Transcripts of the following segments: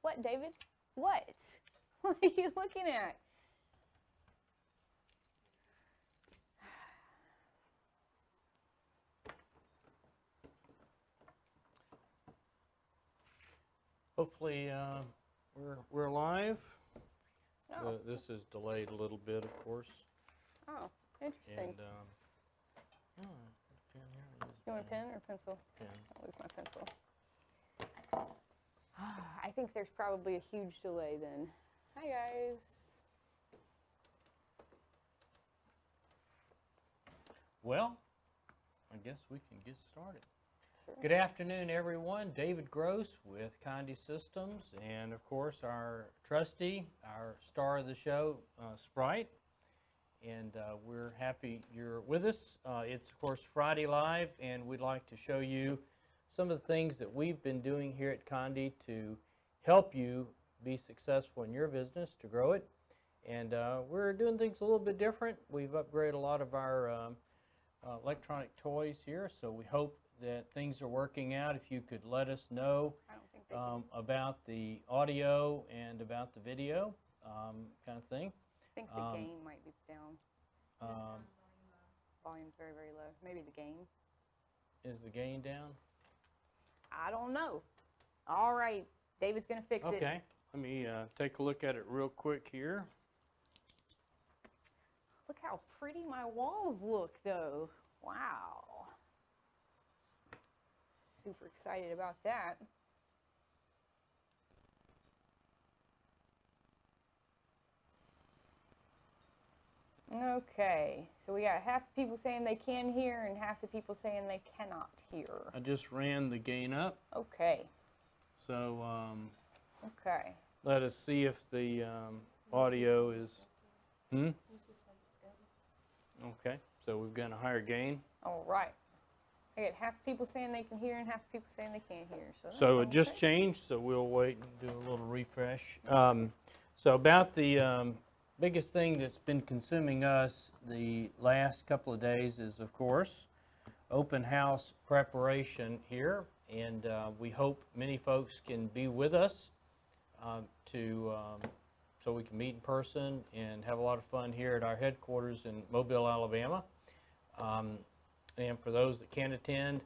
What, David? What? What are you looking at? Hopefully we're live. Oh. This is delayed a little bit, of course. Oh, interesting. And pen here. You want a pen or pencil? Pen. I'll lose my pencil. I think there's probably a huge delay then. Hi, guys. Well, I guess we can get started. Sure. Good afternoon, everyone. David Gross with Conde Systems, and of course our trustee, our star of the show, Sprite. And we're happy you're with us. It's of course Friday Live, and we'd like to show you some of the things that we've been doing here at Conde to help you be successful in your business, to grow it. And we're doing things a little bit different. We've upgraded a lot of our electronic toys here, so we hope that things are working out. If you could let us know about the audio and about the video kind of thing. I think the gain might be down. Volume's very, very low. Maybe the gain. Is the gain down? I don't know. All right, David's going to fix it. Okay, let me take a look at it real quick here. Look how pretty my walls look, though. Wow. Super excited about that. Okay, so we got half the people saying they can hear and half the people saying they cannot hear. I just ran the gain up. Okay. So Okay. let us see if the audio is... Okay, so we've got a higher gain. All right. I got half the people saying they can hear and half the people saying they can't hear. So it just changed, so we'll wait and do a little refresh. So about the biggest thing that's been consuming us the last couple of days is, of course, open house preparation here. And we hope many folks can be with us so we can meet in person and have a lot of fun here at our headquarters in Mobile, Alabama. And for those that can't attend,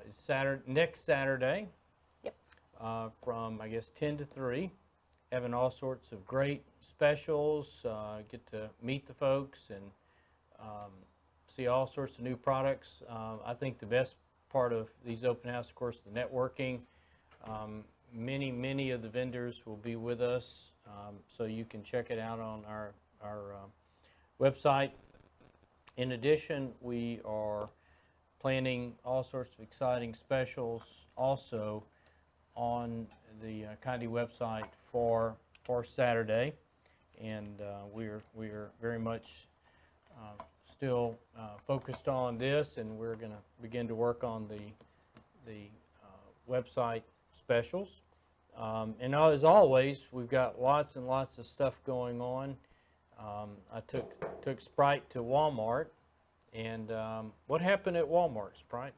it's next Saturday. Yep. From, I guess, 10 to 3, having all sorts of great specials, get to meet the folks and see all sorts of new products. I think the best part of these open house, of course, the networking. Many of the vendors will be with us, so you can check it out on our website. In addition, we are planning all sorts of exciting specials also on the Conde website for Saturday, and we are very much still focused on this, and we're going to begin to work on the website specials. And as always, we've got lots and lots of stuff going on. I took Sprite to Walmart, and what happened at Walmart, Sprite?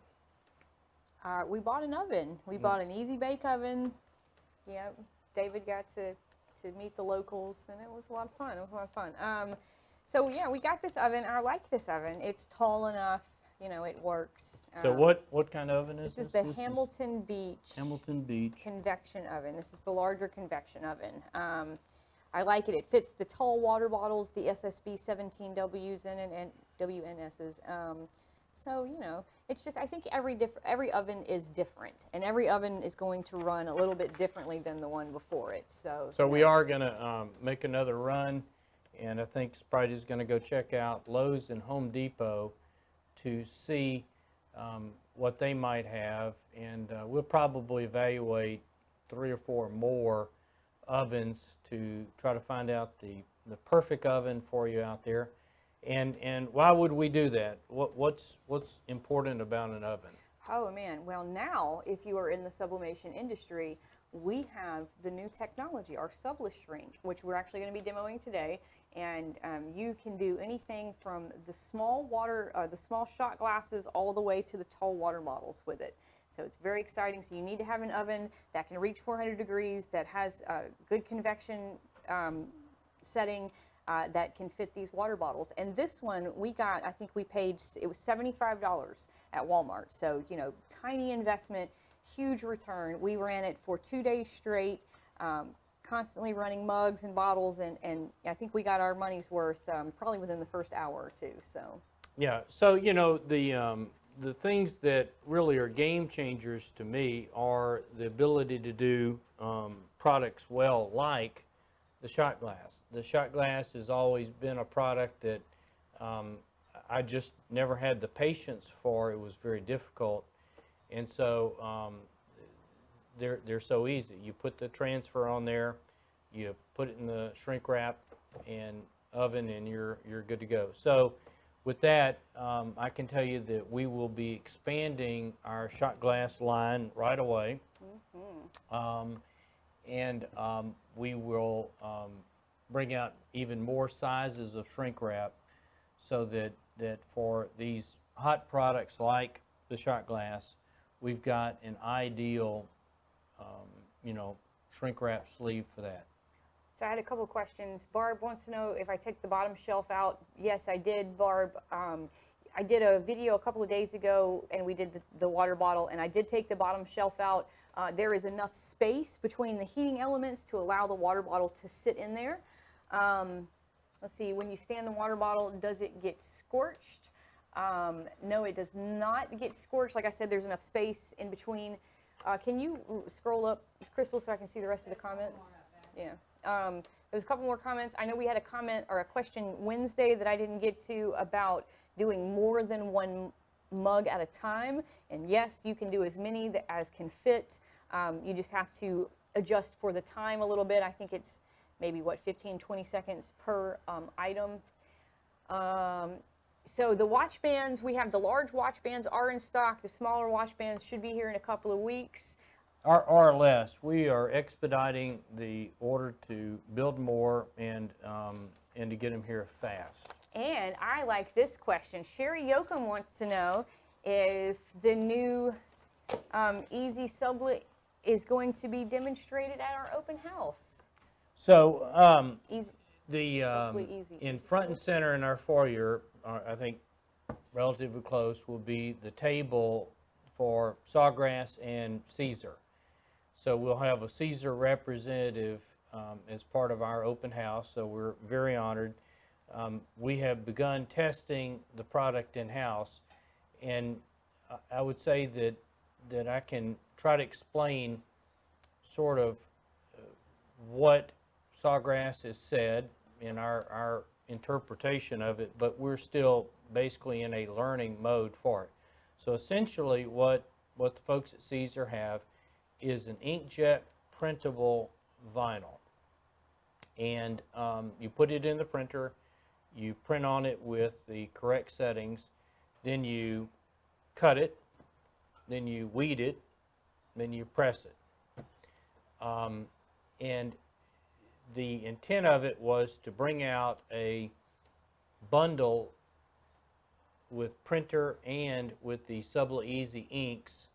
We bought an oven. We bought an easy bake oven. Yeah, David got to meet the locals, and it was a lot of fun. It was a lot of fun. So yeah, we got this oven. I like this oven. It's tall enough. You know, it works. So what kind of oven is this? This is the Hamilton Beach. Hamilton Beach Convection oven. This is the larger convection oven. I like it. It fits the tall water bottles, the SSB 17Ws in it, and WNSs. So, you know, it's just, I think every oven is different, and every oven is going to run a little bit differently than the one before it. So we are going to make another run, and I think Sprite is going to go check out Lowe's and Home Depot to see what they might have, and we'll probably evaluate 3 or 4 more ovens to try to find out the perfect oven for you out there. And why would we do that? What's important about an oven? Oh man, well now if you are in the sublimation industry, we have the new technology, our sublish shrink, which we're actually going to be demoing today. And you can do anything from the small shot glasses all the way to the tall water bottles with it. So it's very exciting. So you need to have an oven that can reach 400 degrees, that has a good convection setting, that can fit these water bottles. And this one we got, I think we paid, it was $75 at Walmart. So, you know, tiny investment, huge return. We ran it for 2 days straight, constantly running mugs and bottles, and I think we got our money's worth probably within the first hour or two. So Yeah, so you know, the things that really are game changers to me are the ability to do products well, like the shot glass. The shot glass has always been a product that I just never had the patience for. It was very difficult, and so they're so easy. You put the transfer on there, you put it in the shrink wrap and oven, and you're good to go. So with that, I can tell you that we will be expanding our shot glass line right away. And we will bring out even more sizes of shrink wrap so that for these hot products like the shot glass, we've got an ideal, you know, shrink wrap sleeve for that. So I had a couple of questions. Barb wants to know if I take the bottom shelf out. Yes, I did, Barb. I did a video a couple of days ago, and we did the water bottle, and I did take the bottom shelf out. There is enough space between the heating elements to allow the water bottle to sit in there. Let's see, when you stand the water bottle, does it get scorched? No, it does not get scorched. Like I said, there's enough space in between. Can you scroll up, Crystal, so I can see the rest of the comments? Yeah. There's a couple more comments. I know we had a comment or a question Wednesday that I didn't get to about doing more than one mug at a time. And yes, you can do as many as can fit. You just have to adjust for the time a little bit. I think it's maybe, what, 15, 20 seconds per item. So the watch bands, we have the large watch bands are in stock. The smaller watch bands should be here in a couple of weeks. Or less. We are expediting the order to build more and to get them here fast. And I like this question. Sherry Yoakum wants to know if the new Easy Sublet is going to be demonstrated at our open house. So Easy, in front and center in our foyer, I think relatively close, will be the table for Sawgrass and Caesar. So we'll have a Caesar representative as part of our open house, so we're very honored. We have begun testing the product in-house, and I would say that I can try to explain sort of what Sawgrass has said in our interpretation of it, but we're still basically in a learning mode for it. So essentially what the folks at Caesar have is an inkjet printable vinyl, and you put it in the printer, you print on it with the correct settings, then you cut it, then you weed it, then you press it. And the intent of it was to bring out a bundle with printer and with the Sublet Easy inks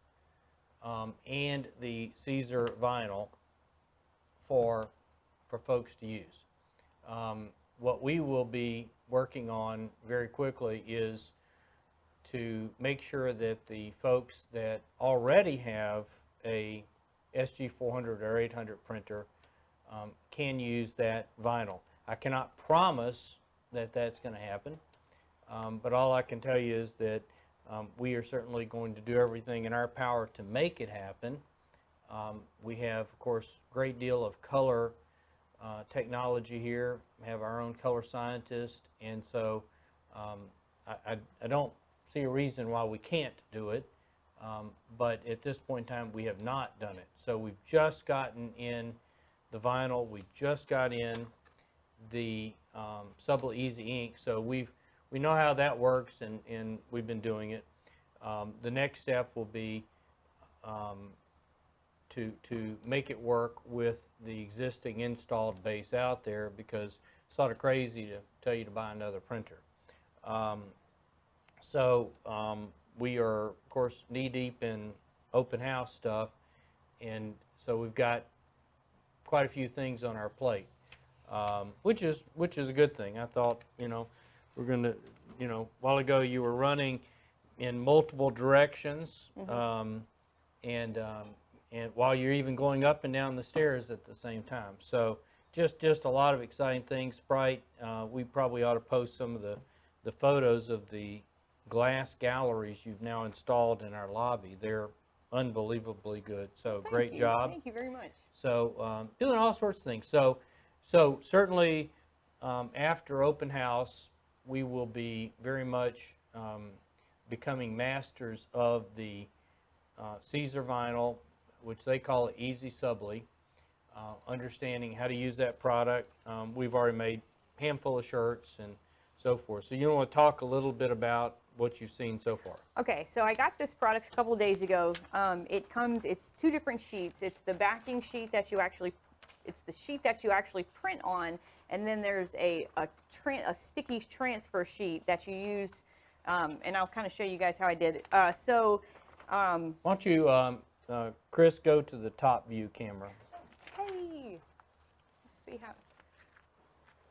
and the Caesar vinyl for folks to use. What we will be working on very quickly is to make sure that the folks that already have a SG400 or 800 printer can use that vinyl. I cannot promise that that's going to happen, but all I can tell you is that we are certainly going to do everything in our power to make it happen. We have, of course, a great deal of color technology here. We have our own color scientist, and so I don't see a reason why we can't do it, but at this point in time we have not done it. So we've just gotten in the vinyl, we just got in the Sublet Easy ink, so we know how that works, and we've been doing it. The next step will be to make it work with the existing installed base out there, because it's sort of crazy to tell you to buy another printer. So we are, of course, knee-deep in open house stuff, and so we've got quite a few things on our plate, which is a good thing. I thought, we're going to, a while ago you were running in multiple directions, and while you're even going up and down the stairs at the same time. So just a lot of exciting things. Sprite, we probably ought to post some of the photos of the glass galleries you've now installed in our lobby. They're unbelievably good. So great job. Thank you very much. So doing all sorts of things. So certainly after open house, we will be very much becoming masters of the Caesar vinyl, which they call it Easy Subli, understanding how to use that product. We've already made a handful of shirts and so forth. So you want to talk a little bit about what you've seen so far. Okay, so I got this product a couple of days ago. It's two different sheets. It's the backing sheet that it's the sheet that you actually print on, and then there's a sticky transfer sheet that you use, and I'll kind of show you guys how I did it. Why don't you, Chris, go to the top view camera. Hey, let's see how,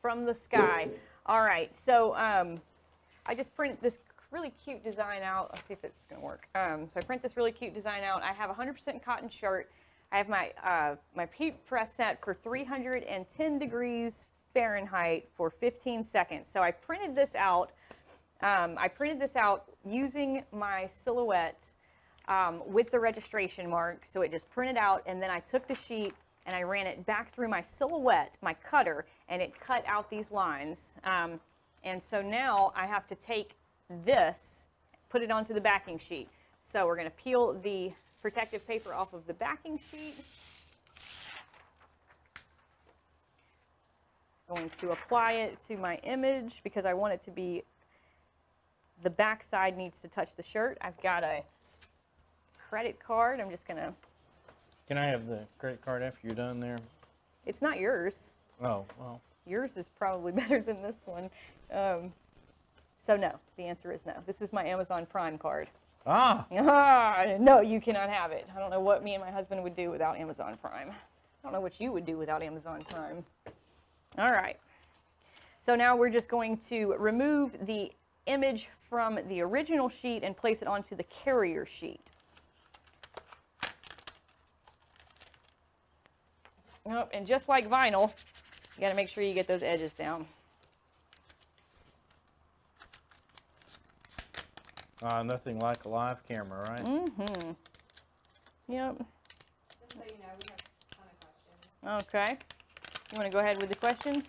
from the sky. All right, so I just printed this really cute design out. Let's see if it's going to work. So I print this really cute design out. I have a 100% cotton shirt. I have my heat press set for 310 degrees Fahrenheit for 15 seconds. So I printed this out. Using my silhouette with the registration mark. So it just printed out, and then I took the sheet and I ran it back through my silhouette, my cutter, and it cut out these lines. And so now I have to take this, put it onto the backing sheet. So we're going to peel the protective paper off of the backing sheet. Going to apply it to my image because I want it to be, the back side needs to touch the shirt. I've got a credit card. I'm just going to... Can I have the credit card after you're done there? It's not yours. Oh, well. Yours is probably better than this one. So no, the answer is no. This is my Amazon Prime card. Ah! No, you cannot have it. I don't know what me and my husband would do without Amazon Prime. I don't know what you would do without Amazon Prime. All right. So now we're just going to remove the image from the original sheet and place it onto the carrier sheet. Oh, and just like vinyl, you got to make sure you get those edges down. Nothing like a live camera, right? Mm-hmm. Yep. Just so you know, we have a ton of questions. Okay. You want to go ahead with the questions?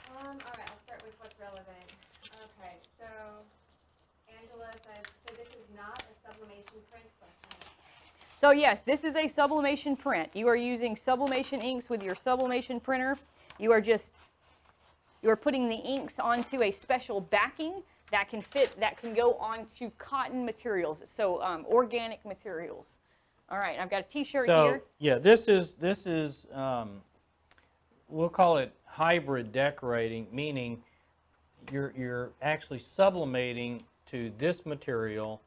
All right, I'll start with what's relevant. Okay, so Angela says, so this is not a sublimation print question. So yes, this is a sublimation print. You are using sublimation inks with your sublimation printer. You are putting the inks onto a special backing that can go onto cotton materials, so organic materials. All right, I've got a T-shirt here. So yeah, this is we'll call it hybrid decorating, meaning you're actually sublimating to this material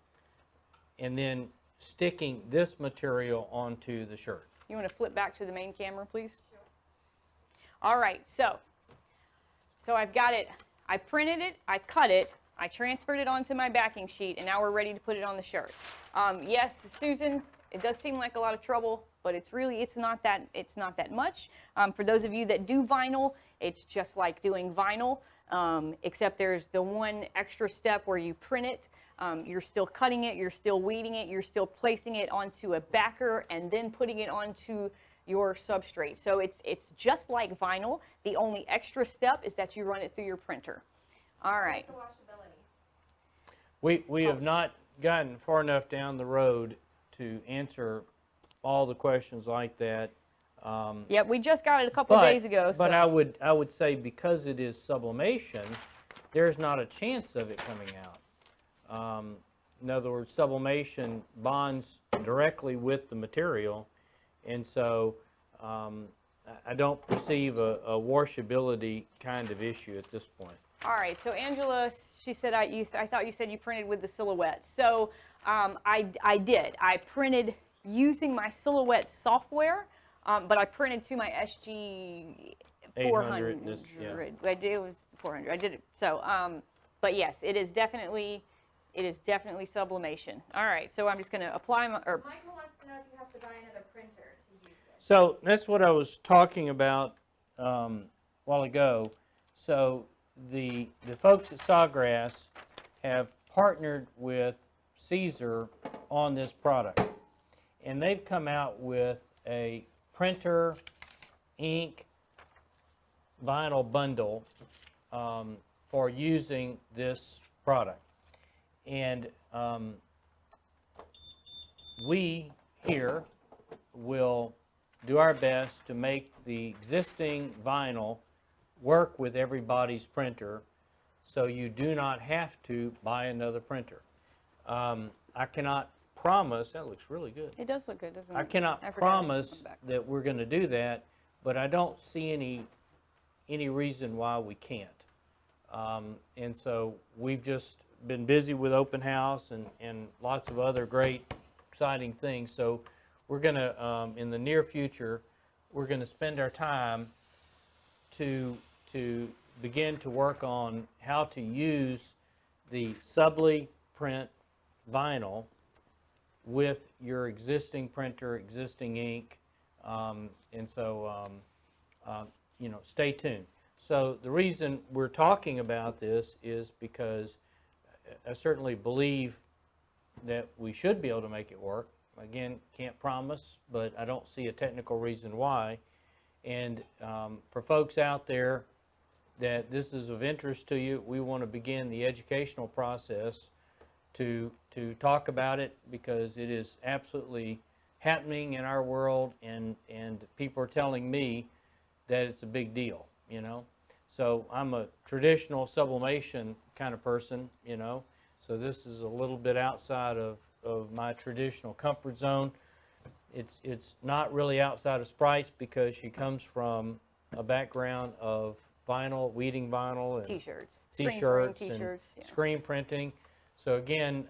and then sticking this material onto the shirt. You want to flip back to the main camera, please? Sure. All right, so I've got it. I printed it, I cut it, I transferred it onto my backing sheet, and now we're ready to put it on the shirt. Yes, Susan, it does seem like a lot of trouble, but it's not that much. For those of you that do vinyl, it's just like doing vinyl, except there's the one extra step where you print it. You're still cutting it, you're still weeding it, you're still placing it onto a backer and then putting it onto your substrate. So it's just like vinyl. The only extra step is that you run it through your printer. All right. What's the washability? We have not gotten far enough down the road to answer all the questions like that. Yeah, we just got it a couple of days ago. But so. I would say because it is sublimation, there's not a chance of it coming out. In other words, sublimation bonds directly with the material, and so I don't perceive a washability kind of issue at this point. All right, so Angela, She said, I thought you said you printed with the Silhouette. So I did. I printed using my Silhouette software, but I printed to my SG 400. 800, yeah. I did, it was 400. I did it. So, but yes, it is definitely sublimation. All right, so I'm just going to apply my, or Michael wants to know if you have to buy another printer to use this. So that's what I was talking about a while ago. So the folks at Sawgrass have partnered with Caesar on this product, and they've come out with a printer, ink, vinyl bundle for using this product. And we here will do our best to make the existing vinyl work with everybody's printer, so you do not have to buy another printer. I cannot promise, that looks really good. it does look good, doesn't it? I cannot forgot it. promise Come back. that we're going to do that, but I don't see any reason why we can't. And so we've just been busy with open house and lots of other great, exciting things. So we're going to, in the near future, we're going to spend our time to begin to work on how to use the Subli print vinyl with your existing printer, existing ink, and so stay tuned. So the reason we're talking about this is because I certainly believe that we should be able to make it work. Again, can't promise, but I don't see a technical reason why. And for folks out there that this is of interest to you, we want to begin the educational process to talk about it, because it is absolutely happening in our world, and people are telling me that it's a big deal, you know. So I'm a traditional sublimation kind of person, you know, so this is a little bit outside of my traditional comfort zone. It's not really outside of Sprite's, because she comes from a background of vinyl, weeding vinyl, and T-shirts, T-shirts and T-shirts, yeah. screen printing. So again,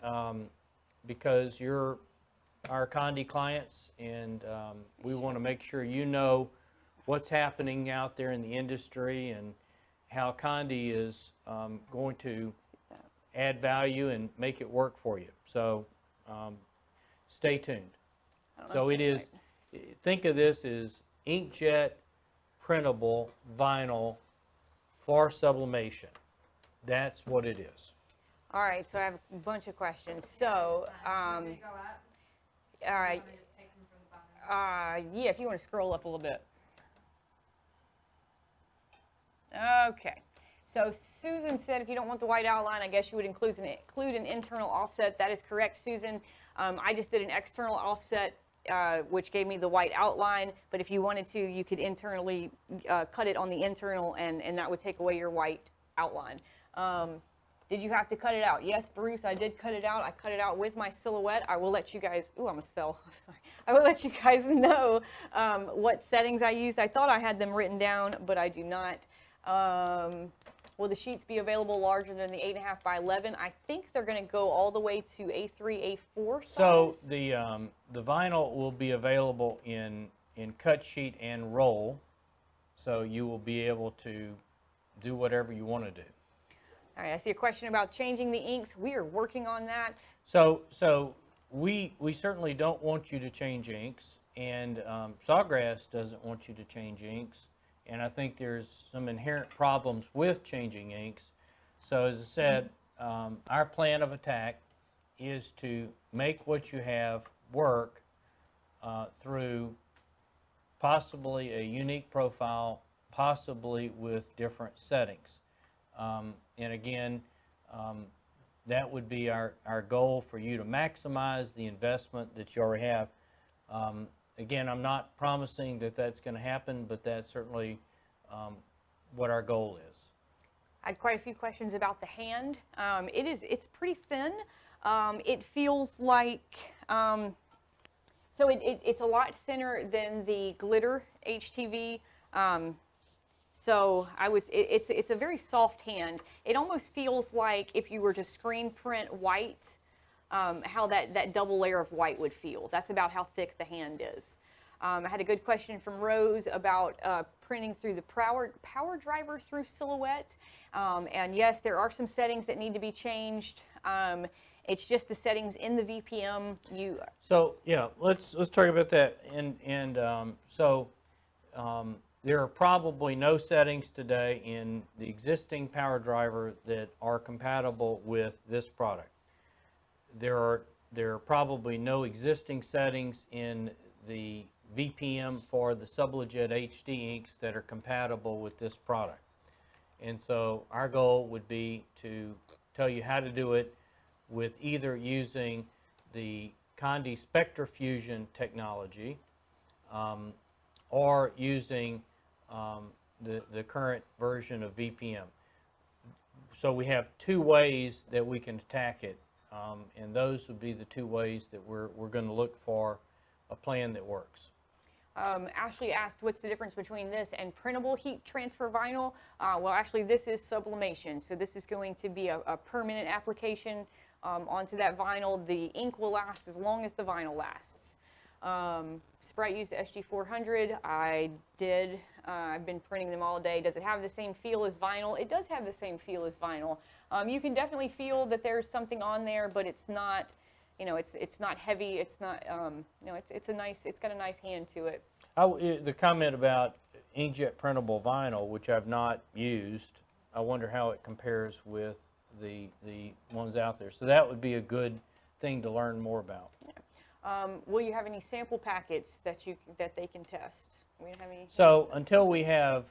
because you're our Conde clients, and we want to make sure you know what's happening out there in the industry and how Conde is going to add value and make it work for you. So stay tuned. So it is, think of this as inkjet printable vinyl for sublimation. That's what it is. All right, so I have a bunch of questions. So, Go up. all right, You wanna just take them from the bottom? yeah, if you want to scroll up a little bit. Okay, so Susan said if you don't want the white outline, I guess you would include an internal offset. That is correct, Susan. I just did an external offset, which gave me the white outline, but if you wanted to, you could internally cut it on the internal, and that would take away your white outline. Did you have to cut it out? Yes, Bruce, I did cut it out. I cut it out with my Silhouette. I will let you guys, ooh, I almost fell. Sorry. I will let you guys know what settings I used. I thought I had them written down, but I do not. Will the sheets be available larger than the 8.5 by 11? I think they're going to go all the way to A3, A4 size. So the vinyl will be available in cut sheet and roll, so you will be able to do whatever you want to do. All right, I see a question about changing the inks. We are working on that. So we certainly don't want you to change inks, and Sawgrass doesn't want you to change inks, and I think there's some inherent problems with changing inks. So as I said, our plan of attack is to make what you have work through possibly a unique profile, possibly with different settings. And again, that would be our goal, for you to maximize the investment that you already have. Again, I'm not promising that that's going to happen, but that's certainly what our goal is. I had quite a few questions about the hand. It's pretty thin. It feels like, so it's a lot thinner than the glitter HTV. So it's a very soft hand. It almost feels like if you were to screen print white, how that double layer of white would feel. That's about how thick the hand is. I had a good question from Rose about printing through the power driver through Silhouette. And yes, there are some settings that need to be changed. It's just the settings in the VPM. So yeah, let's talk about that. There are probably no settings today in the existing power driver that are compatible with this product. There are probably no existing settings in the VPM for the SubleJet HD inks that are compatible with this product. And so our goal would be to tell you how to do it with either using the Conde SpectraFusion technology or using the current version of VPM. So we have two ways that we can attack it, and those would be the two ways that we're going to look for a plan that works. Ashley asked, what's the difference between this and printable heat transfer vinyl? Well, actually, this is sublimation, so this is going to be a permanent application onto that vinyl. The ink will last as long as the vinyl lasts. Sprite used the SG400. I've been printing them all day. Does it have the same feel as vinyl? It does have the same feel as vinyl. You can definitely feel that there's something on there, but it's not, it's not heavy. It's not, it's got a nice hand to it. The comment about inkjet printable vinyl, which I've not used, I wonder how it compares with the ones out there. So that would be a good thing to learn more about. Yeah. Will you have any sample packets that they can test? We don't have any. So until we have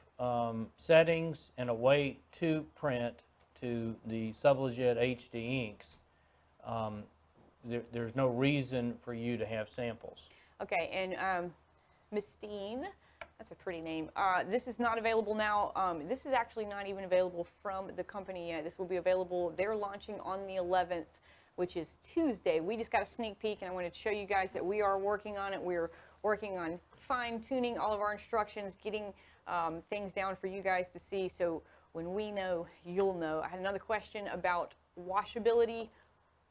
settings and a way to print to the SubleJet HD inks, there's no reason for you to have samples. Okay, and Miss Steen, that's a pretty name. This is not available now. This is actually not even available from the company yet. This will be available. They're launching on the 11th, which is Tuesday. We just got a sneak peek, and I wanted to show you guys that we are working on it. We're working on fine-tuning all of our instructions, getting things down for you guys to see. So when we know, you'll know. I had another question about washability.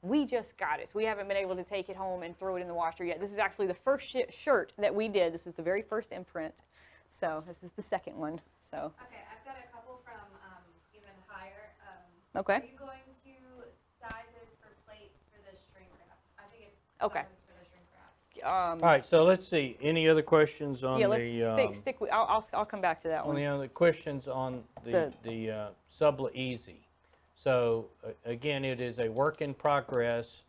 We just got it, so we haven't been able to take it home and throw it in the washer yet. This is actually the first shirt that we did. This is the very first imprint, so this is the second one. So. Okay, I've got a couple from even higher. Okay. Are you going to sizes for plates for the shrink wrap? I think it's Okay. sizes for the shrink wrap. All right, so let's see. Any other questions on Yeah, the? stick with. I'll come back to that one. Any other questions on the Suble Easy? So again, it is a work in progress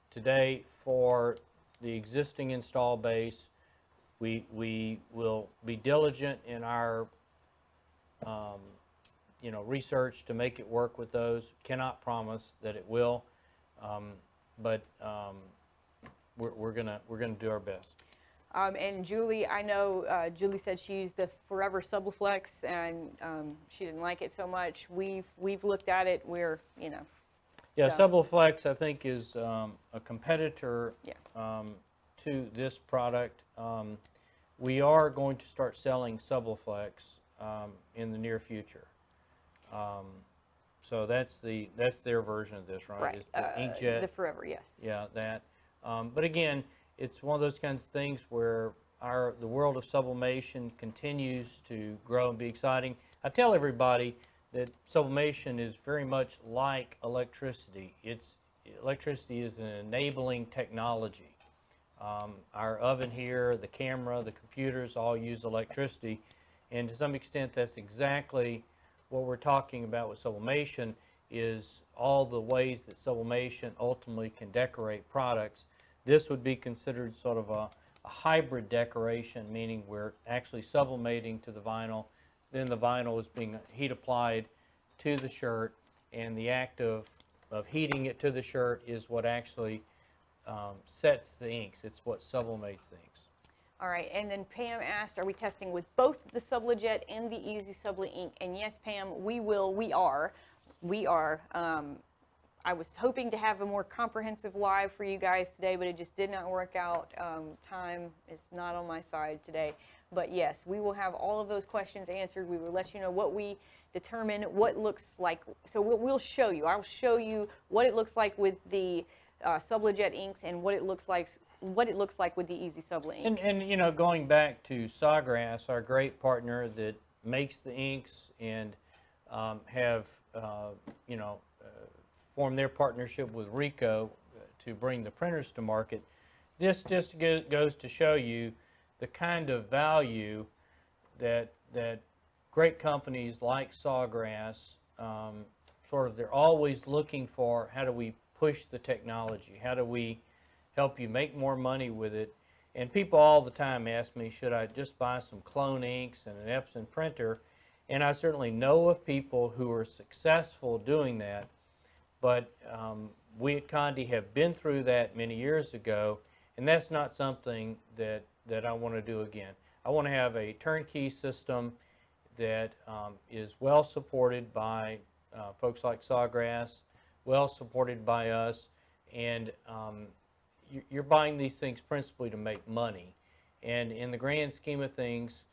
today for the existing install base. We will be diligent in our research to make it work with those. Cannot promise that it will, but we're gonna do our best. And Julie, I know Julie said she used the Forever Subliflex, and she didn't like it so much. We've looked at it. Yeah, So. Subliflex I think is a competitor Yeah. to this product. We are going to start selling Subliflex in the near future. So that's their version of this, right? Right. It's the inkjet. The Forever, yes. Yeah, that. But again, it's one of those kinds of things where the world of sublimation continues to grow and be exciting. I tell everybody that sublimation is very much like electricity. Electricity is an enabling technology. Our oven here, the camera, the computers all use electricity, and to some extent that's exactly what we're talking about with sublimation, is all the ways that sublimation ultimately can decorate products. This would be considered sort of a hybrid decoration, meaning we're actually sublimating to the vinyl, then the vinyl is being heat applied to the shirt, and the act of heating it to the shirt is what actually sets the inks. It's what sublimates the inks. All right, and then Pam asked, are we testing with both the SubleJet and the Easy Subli ink? And yes, Pam, we will. We are. I was hoping to have a more comprehensive live for you guys today, but it just did not work out. Time is not on my side today. But yes, we will have all of those questions answered. We will let you know what we determine, what looks like. So we'll show you. I'll show you what it looks like with the Sublejet inks and what it looks like with the Easy Subli ink. And you know, going back to Sawgrass, our great partner that makes the inks and have you know, formed their partnership with Ricoh to bring the printers to market. This just goes to show you the kind of value that great companies like Sawgrass sort of, they're always looking for. How do we push the technology? How do we help you make more money with it? And people all the time ask me, should I just buy some clone inks and an Epson printer? And I certainly know of people who are successful doing that, but we at Conde have been through that many years ago, and that's not something that I want to do again. I want to have a turnkey system that is well supported by folks like Sawgrass, well supported by us, and you're buying these things principally to make money. And in the grand scheme of things,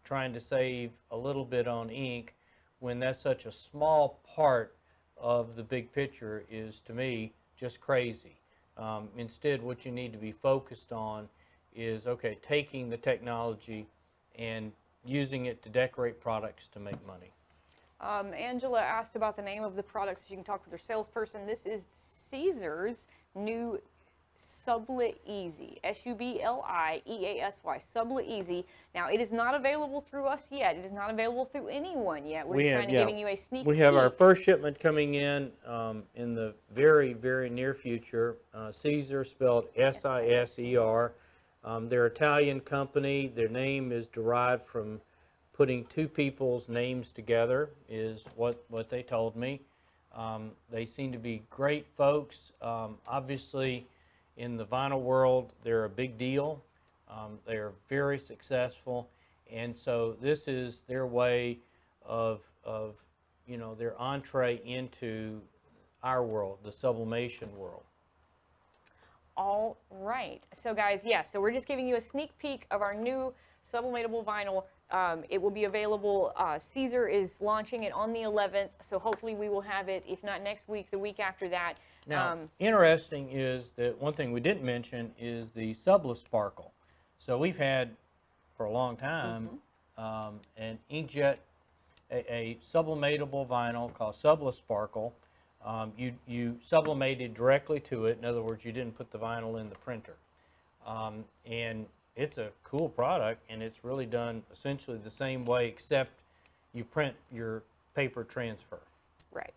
trying to save a little bit on ink when that's such a small part of the big picture is, to me, just crazy. Instead, what you need to be focused on is, okay, taking the technology and using it to decorate products to make money. Angela asked about the name of the product, so you can talk with her salesperson. This is Caesar's new Subli Easy, S-U-B-L-I-E-A-S-Y, Subli Easy. Now, it is not available through us yet. It is not available through anyone yet. We're just trying to giving you a sneak peek. We have our first shipment coming in the very, very near future. Caesar, spelled S-I-S-E-R. They're an Italian company. Their name is derived from putting two people's names together, is what they told me. They seem to be great folks. Obviously, in the vinyl world, they're a big deal. They are very successful, and so this is their way of you know, their entree into our world, the sublimation world. All right. So guys, yeah, so we're just giving you a sneak peek of our new sublimatable vinyl. It will be available. Caesar is launching it on the 11th, so hopefully we will have it, if not next week, the week after that. Now, interesting is that one thing we didn't mention is the Subli Sparkle. So we've had, for a long time, an inkjet, a sublimatable vinyl called Subli Sparkle. You sublimated directly to it. In other words, you didn't put the vinyl in the printer. And it's a cool product, and it's really done essentially the same way, except you print your paper transfer. Right.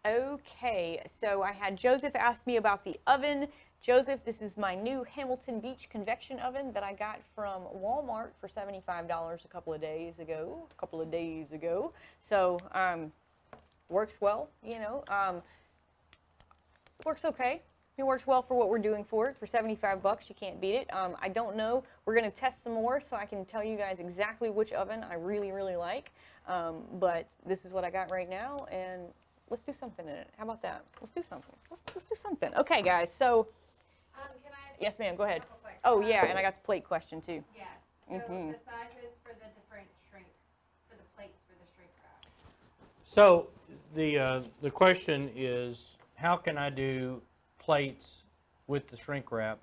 Okay, so I had Joseph ask me about the oven. Joseph, this is my new Hamilton Beach convection oven that I got from Walmart for $75 a couple of days ago. So, works well, you know. Works okay. It works well for what we're doing for it. For 75 bucks, you can't beat it. I don't know. We're going to test some more so I can tell you guys exactly which oven I really, really like. But this is what I got right now, and let's do something in it. How about that? Let's do something. Let's do something. Okay, guys. So, Can I? yes, ma'am. Go ahead. Couple quick. Oh, yeah, and I got the plate question too. Yes. So the sizes for the different shrink, for the plates for the shrink wrap. So the question is, how can I do plates with the shrink wrap?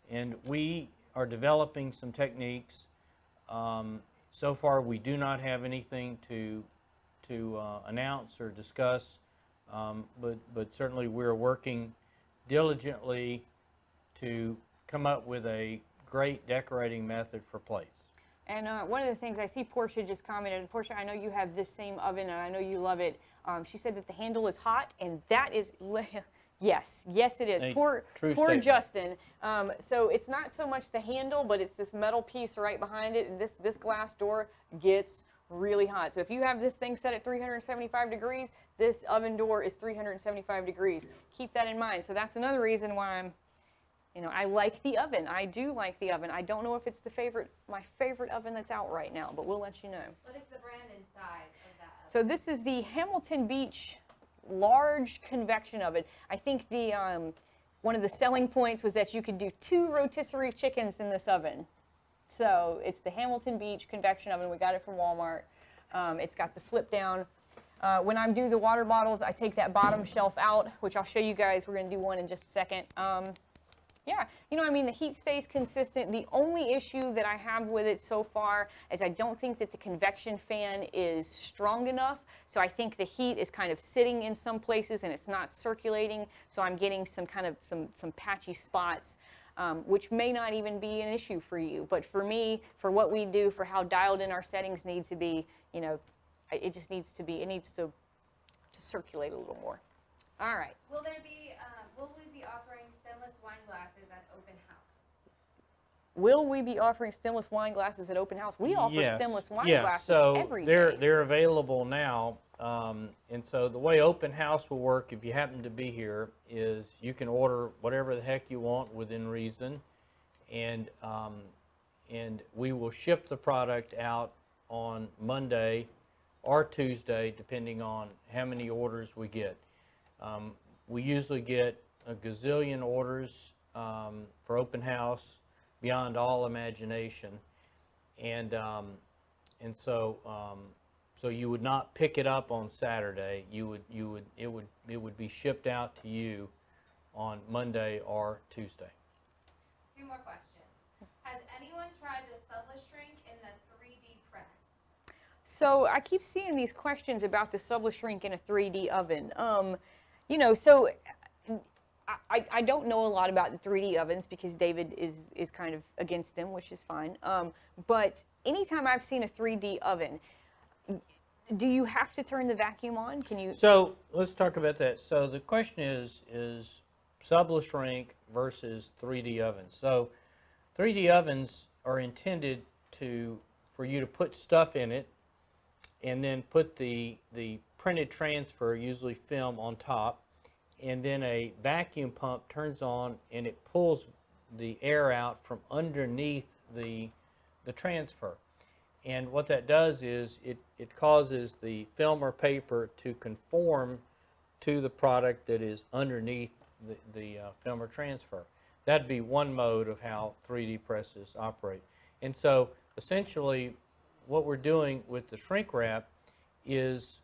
And we are developing some techniques. So far, we do not have anything to announce or discuss, but certainly we're working diligently to come up with a great decorating method for plates. And one of the things I see Portia just commented, Portia, I know you have this same oven and I know you love it. She said that the handle is hot, and that is, yes, it is. Poor Justin. So it's not so much the handle, but it's this metal piece right behind it, and this glass door gets really hot. So if you have this thing set at 375 degrees, this oven door is 375 degrees. Keep that in mind. So that's another reason why I'm, you know, I like the oven. I do like the oven. I don't know if it's my favorite oven that's out right now, but we'll let you know. What is the brand and size of that oven? So this is the Hamilton Beach large convection oven. I think the one of the selling points was that you could do 2 rotisserie chickens in this oven. So it's the Hamilton Beach convection oven. We got it from Walmart. It's got the flip down. When I do the water bottles, I take that bottom shelf out, which I'll show you guys. We're going to do one in just a second. Yeah, you know, I mean, the heat stays consistent. The only issue that I have with it so far is I don't think that the convection fan is strong enough. So I think the heat is kind of sitting in some places and it's not circulating. So I'm getting some kind of some patchy spots, which may not even be an issue for you. But for me, for what we do, for how dialed in our settings need to be, you know, it just needs to be, it needs to circulate a little more. All right. Will we be offering stemless wine glasses at open house? Will we be offering stemless wine glasses at open house? We offer stemless wine glasses so every day. they're available now. And so the way open house will work, if you happen to be here, is you can order whatever the heck you want within reason, and we will ship the product out on Monday or Tuesday, depending on how many orders we get. We usually get a gazillion orders for open house, beyond all imagination, and so you would not pick it up on Saturday. It would be shipped out to you on Monday or Tuesday. 2 more questions. Has anyone tried the subless shrink in the 3D press? So I keep seeing these questions about the subless shrink in a 3D oven. You know, so I don't know a lot about the 3D ovens because David is kind of against them, which is fine. But anytime I've seen a 3D oven, do you have to turn the vacuum on? Can you? So let's talk about that. So the question is subless shrink versus 3D ovens. So 3D ovens are intended for you to put stuff in it and then put the printed transfer, usually film, on top, and then a vacuum pump turns on and it pulls the air out from underneath the transfer. And what that does is it causes the film or paper to conform to the product that is underneath the film or transfer. That'd be one mode of how 3D presses operate. And so essentially what we're doing with the shrink wrap is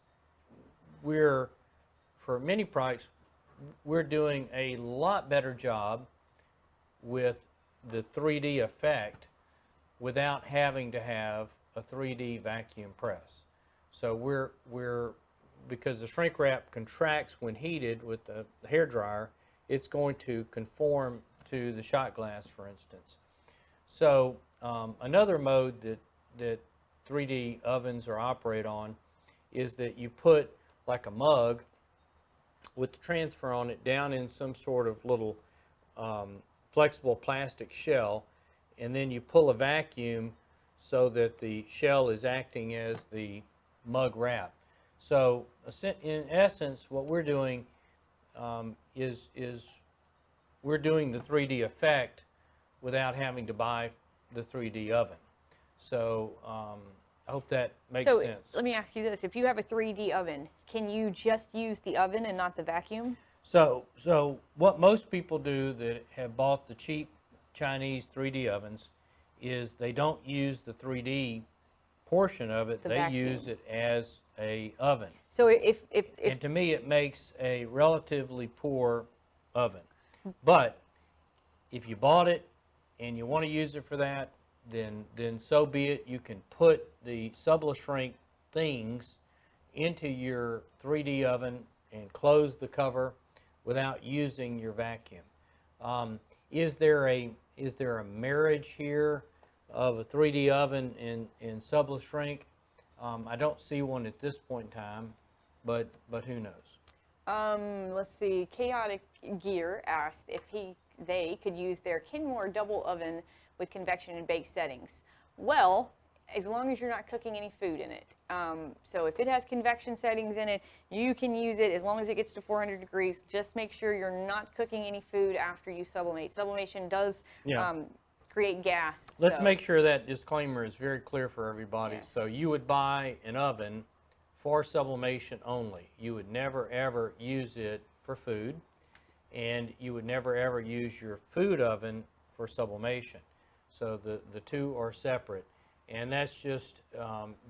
for many products, we're doing a lot better job with the 3D effect without having to have a 3D vacuum press. So because the shrink wrap contracts when heated with the hair dryer, it's going to conform to the shot glass, for instance. So another mode that 3D ovens are operate on is that you put like a mug with the transfer on it down in some sort of little flexible plastic shell, and then you pull a vacuum so that the shell is acting as the mug wrap. So in essence, what we're doing is we're doing the 3D effect without having to buy the 3D oven. So I hope that makes sense. So let me ask you this. If you have a 3D oven, can you just use the oven and not the vacuum? So what most people do that have bought the cheap Chinese 3D ovens is they don't use the 3D portion of it. The they vacuum. use it as a oven. So if And to me, it makes a relatively poor oven. But if you bought it and you want to use it for that, then so be it. You can put the subless shrink things into your 3D oven and close the cover without using your vacuum. Is there a marriage here of a 3D oven and subless shrink? I don't see one at this point in time, but who knows? let's see. Chaotic Gear asked if they could use their Kenmore double oven with convection and bake settings. Well, as long as you're not cooking any food in it. So if it has convection settings in it, you can use it as long as it gets to 400 degrees. Just make sure you're not cooking any food after you sublimate. Sublimation does create gas. Let's make sure that disclaimer is very clear for everybody. Yes. So you would buy an oven for sublimation only. You would never ever use it for food, and you would never ever use your food oven for sublimation. So the two are separate, and that's just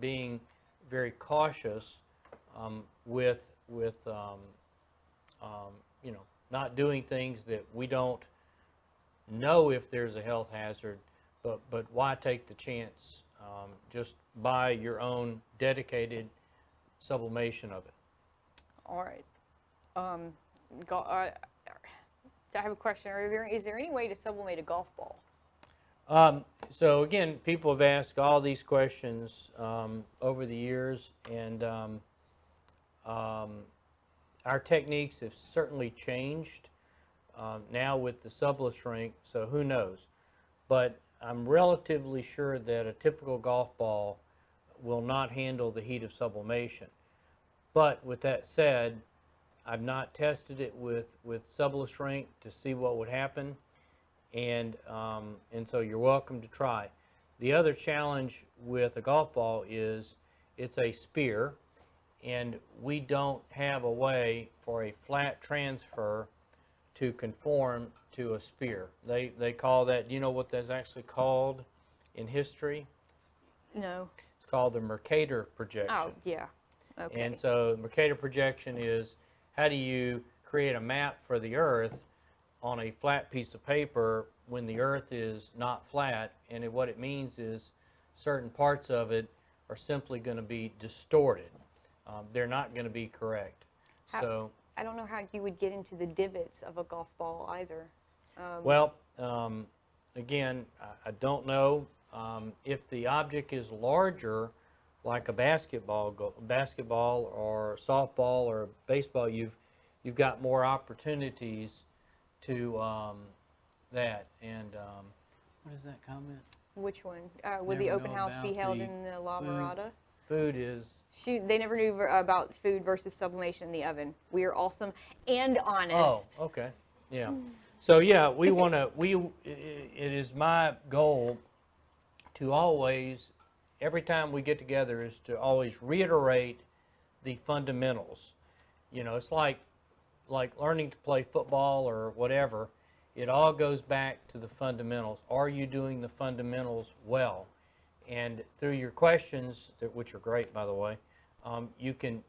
being very cautious with you know, not doing things that we don't know if there's a health hazard, but why take the chance? Just buy your own dedicated sublimation of it. All right. I have a question. Is there any way to sublimate a golf ball? So again, people have asked all these questions over the years, and our techniques have certainly changed now with the subless shrink, so who knows. But I'm relatively sure that a typical golf ball will not handle the heat of sublimation. But with that said, I've not tested it with subless shrink to see what would happen, and so you're welcome to try. The other challenge with a golf ball is it's a spear, and we don't have a way for a flat transfer to conform to a spear. They call that, do you know what that's actually called in history? No. It's called the Mercator projection. Oh, yeah. Okay. And so Mercator projection is, how do you create a map for the Earth on a flat piece of paper when the Earth is not flat? And what it means is certain parts of it are simply going to be distorted. They're not going to be correct. So I don't know how you would get into the divots of a golf ball either. well, again, I don't know. If the object is larger, like a basketball or softball or baseball, you've got more opportunities to that. And what is that comment? Which one? Would the open house be held in the La Mirada? Food is... They never knew about food versus sublimation in the oven. We are awesome and honest. Oh, okay. Yeah. So yeah, we want to, it is my goal to always, every time we get together, is to always reiterate the fundamentals. You know, it's like learning to play football or whatever. It all goes back to the fundamentals. Are you doing the fundamentals well? And through your questions, which are great, by the way, you can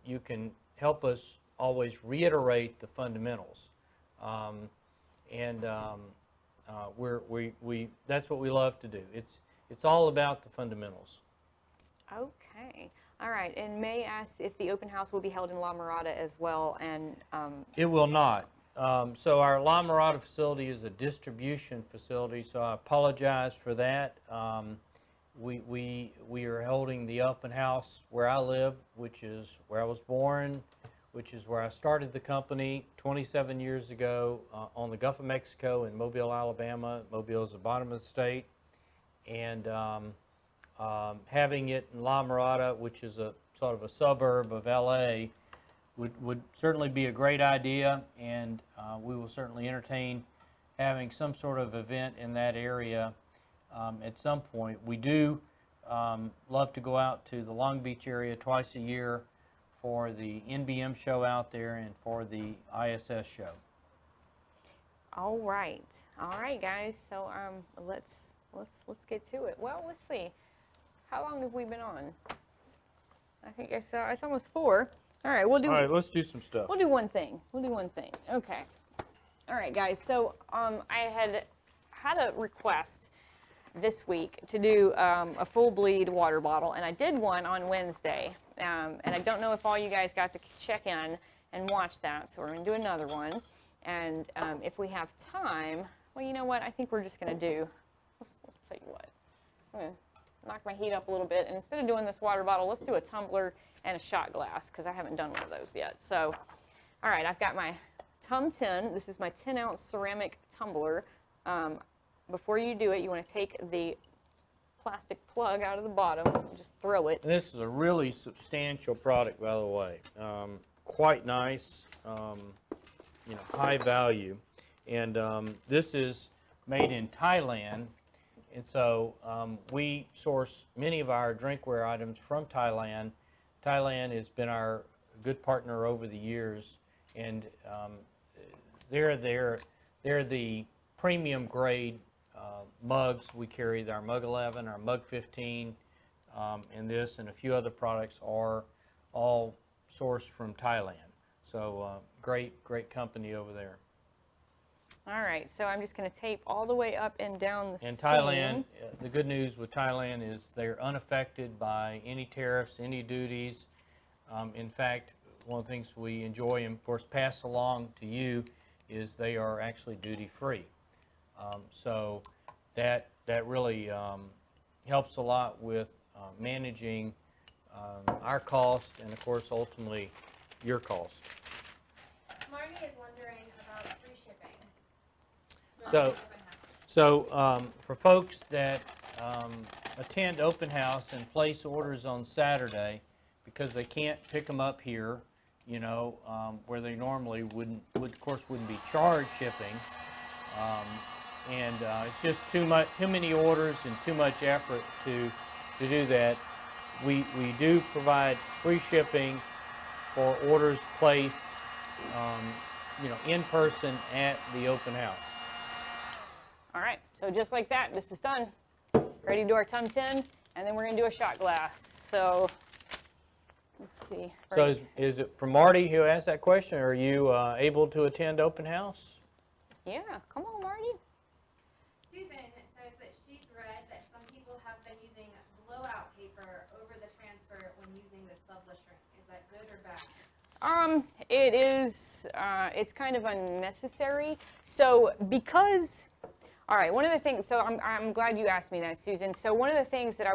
help us always reiterate the fundamentals. That's what we love to do. It's all about the fundamentals. Okay. All right. And May asks if the open house will be held in La Mirada as well. And It will not. So our La Mirada facility is a distribution facility, so I apologize for that. We are holding the open house where I live, which is where I was born, which is where I started the company 27 years ago on the Gulf of Mexico in Mobile, Alabama. Mobile is the bottom of the state. And having it in La Mirada, which is a sort of a suburb of LA, would certainly be a great idea, and we will certainly entertain having some sort of event in that area at some point. We do love to go out to the Long Beach area twice a year for the NBM show out there and for the ISS show. all right, guys. So let's get to it. Well, let's see. How long have we been on? I think it's almost 4. All right, All right, let's do some stuff. We'll do one thing. Okay. All right, guys. So I had a request this week to do a full bleed water bottle, and I did one on Wednesday. And I don't know if all you guys got to check in and watch that, so we're going to do another one. And if we have time, well, you know what? I think we're just going to do, let's tell you what. I'm going to knock my heat up a little bit, and instead of doing this water bottle, let's do a tumbler and a shot glass, because I haven't done one of those yet. So, all right, I've got my Tum 10. This is my 10-ounce ceramic tumbler. Before you do it, you want to take the plastic plug out of the bottom, just throw it. And this is a really substantial product, by the way. Quite nice, you know, high value. And this is made in Thailand. And so we source many of our drinkware items from Thailand. Thailand has been our good partner over the years, and they're the premium grade mugs. We carry our Mug 11, our Mug 15, and this and a few other products are all sourced from Thailand. So great company over there. All right, so I'm just going to tape all the way up and down the seam. And Thailand, the good news with Thailand is they're unaffected by any tariffs, any duties. In fact, one of the things we enjoy and, of course, pass along to you is they are actually duty-free. So that really helps a lot with managing our cost and, of course, ultimately your cost. Marty is wondering about free shipping. So for folks that attend open house and place orders on Saturday because they can't pick them up here, you know, where they normally wouldn't be charged shipping, and it's just too many orders and too much effort to do that. We do provide free shipping for orders placed, you know, in person at the open house. All right, so just like that, this is done. Ready to do our Tum 10, and then we're going to do a shot glass. So let's see. So is it for Marty who asked that question, or are you able to attend open house? Yeah, come on, Marty. Susan says that she's read that some people have been using blowout paper over the transfer when using the subless shrink. Is that good or bad? It is, it's kind of unnecessary. So because, all right, one of the things, so I'm glad you asked me that, Susan. So one of the things that I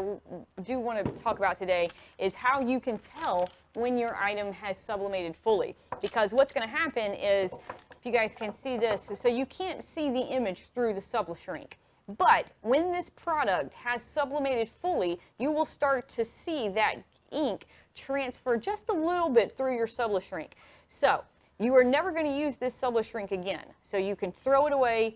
do want to talk about today is how you can tell when your item has sublimated fully. Because what's going to happen is, if you guys can see this, so you can't see the image through the subless shrink. But when this product has sublimated fully, you will start to see that ink transfer just a little bit through your subless shrink. So you are never going to use this subless shrink again. So you can throw it away,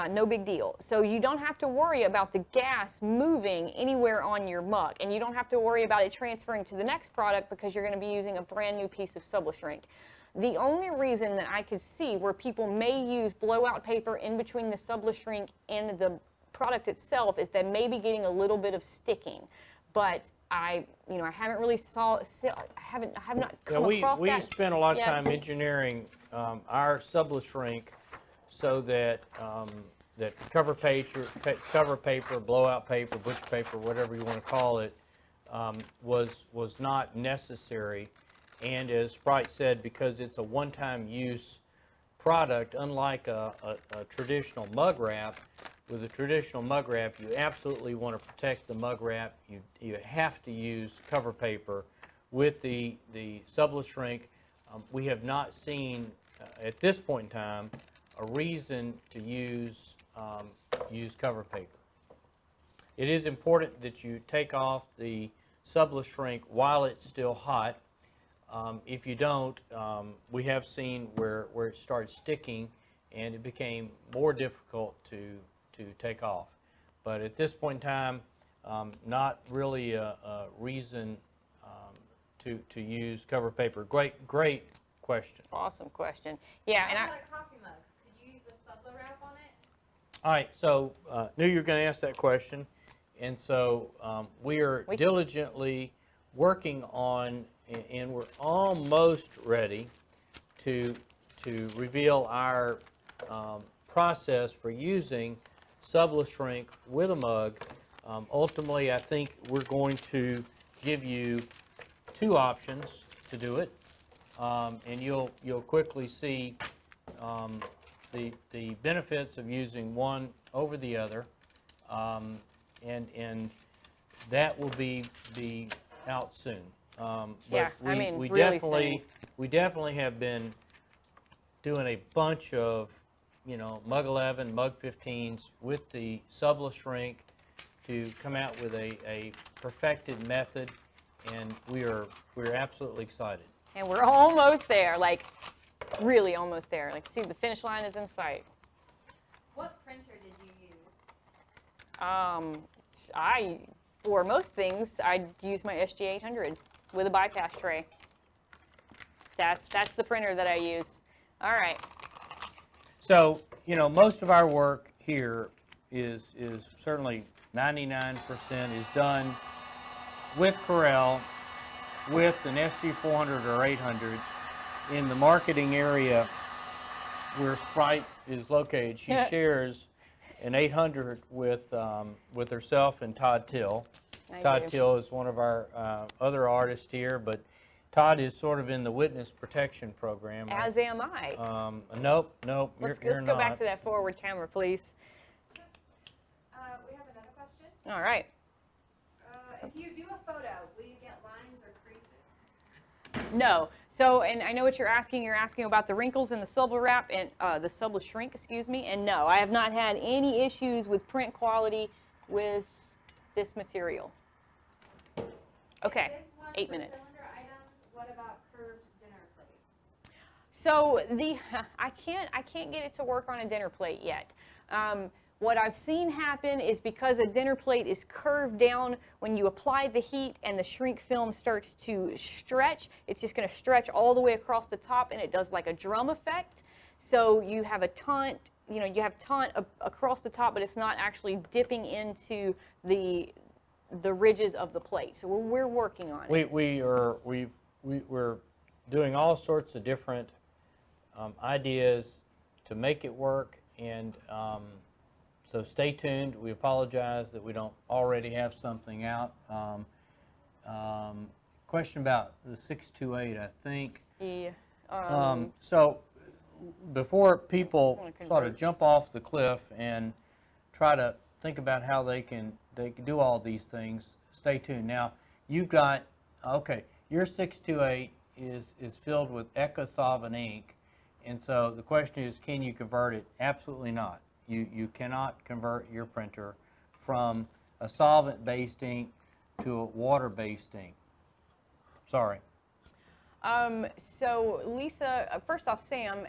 no big deal. So you don't have to worry about the gas moving anywhere on your mug, and you don't have to worry about it transferring to the next product because you're going to be using a brand new piece of subless shrink. The only reason that I could see where people may use blowout paper in between the subless shrink and the product itself is that maybe getting a little bit of sticking. But I haven't really I have not come across we that. spent a lot of yet. time engineering our subless shrink so that that cover paper, blowout paper, butcher paper, whatever you want to call it, was not necessary. And as Sprite said, because it's a one-time use product, unlike a traditional mug wrap, with a traditional mug wrap, you absolutely want to protect the mug wrap. You have to use cover paper. With the subless shrink, we have not seen, at this point in time, a reason to use cover paper. It is important that you take off the subless shrink while it's still hot. If you don't, we have seen where it started sticking and it became more difficult to take off. But at this point in time, not really a reason to use cover paper. Great question. Awesome question. Yeah, and How about a coffee mug? Could you use a subla wrap on it? All right, so knew you were going to ask that question, and so we are diligently working on, and we're almost ready to reveal our process for using subless shrink with a mug. Ultimately, I think we're going to give you two options to do it, and you'll quickly see the benefits of using one over the other, and that will be out soon. Yeah, but I mean, we really definitely have been doing a bunch of, Mug 11, Mug 15s with the subless shrink to come out with a perfected method, and we're absolutely excited. And we're almost there, like really almost there. Like, see, the finish line is in sight. What printer did you use? For most things, I use my SG800. with a bypass tray. That's the printer that I use. All right. So, most of our work here is certainly 99% is done with Corel, with an SG400 or 800. In the marketing area where Sprite is located, she shares an 800 with herself and Todd Till. Todd Till is one of our other artists here, but Todd is sort of in the witness protection program. As am I. Nope, Let's you're go not. back to that forward camera, please. We have another question. All right. If you do a photo, will you get lines or creases? No. So, and I know what you're asking. You're asking about the wrinkles in the Subla wrap and the Subla shrink, excuse me. And no, I have not had any issues with print quality with this material. Okay, This one 8 for minutes. cylinder items. What about curved dinner plates? So I can't get it to work on a dinner plate yet. What I've seen happen is because a dinner plate is curved down, when you apply the heat and the shrink film starts to stretch, it's just going to stretch all the way across the top, and it does like a drum effect. So you have a taunt, you have taunt across the top, but it's not actually dipping into the ridges of the plate. So we're working on it. We're doing all sorts of different ideas to make it work, and so stay tuned. We apologize that we don't already have something out. Question about the 628, I think. Yeah. So before people wanna convert. sort of jump off the cliff and try to think about how they can do all these things, stay tuned. Now, you've got, okay, your 628 is filled with Ecosolvent ink, and so the question is, can you convert it? Absolutely not. You cannot convert your printer from a solvent-based ink to a water-based ink. Sorry. So Lisa, first off, Sam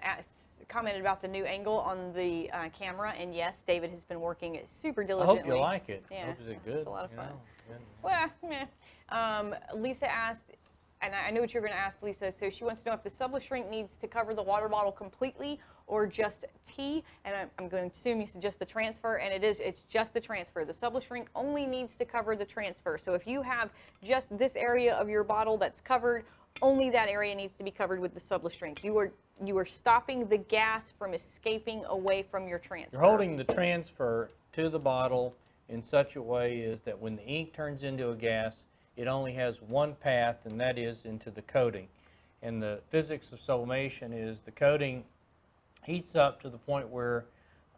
commented about the new angle on the camera, and yes, David has been working super I diligently. hope you like it. Yeah, I hope it's good. it's a lot of fun. Yeah. Well, meh. Lisa asked, and I knew what you were going to ask, Lisa. So she wants to know if the Subla shrink needs to cover the water bottle completely or just tea. And I'm going to assume you said just the transfer, and it's just the transfer. The Subla shrink only needs to cover the transfer. So if you have just this area of your bottle that's covered, only that area needs to be covered with the Subla shrink. You are stopping the gas from escaping away from your transfer. You're holding the transfer to the bottle in such a way is that when the ink turns into a gas, it only has one path, and that is into the coating. And the physics of sublimation is the coating heats up to the point where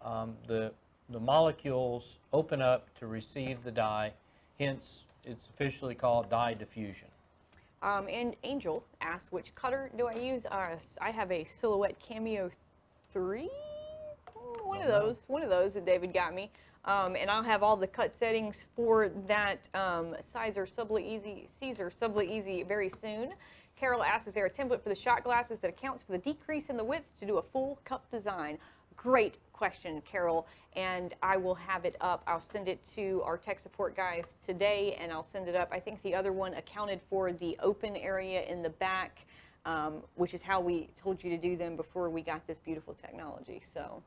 the molecules open up to receive the dye. Hence, it's officially called dye diffusion. And Angel asked, which cutter do I use? I have a Silhouette Cameo 3, one of those that David got me. And I'll have all the cut settings for that Caesar Subla Easy very soon. Carol asks, is there a template for the shot glasses that accounts for the decrease in the width to do a full cup design? Great question, Carol, and I will have it up. I'll send it to our tech support guys today, and I'll send it up. I think the other one accounted for the open area in the back, which is how we told you to do them before we got this beautiful technology. So,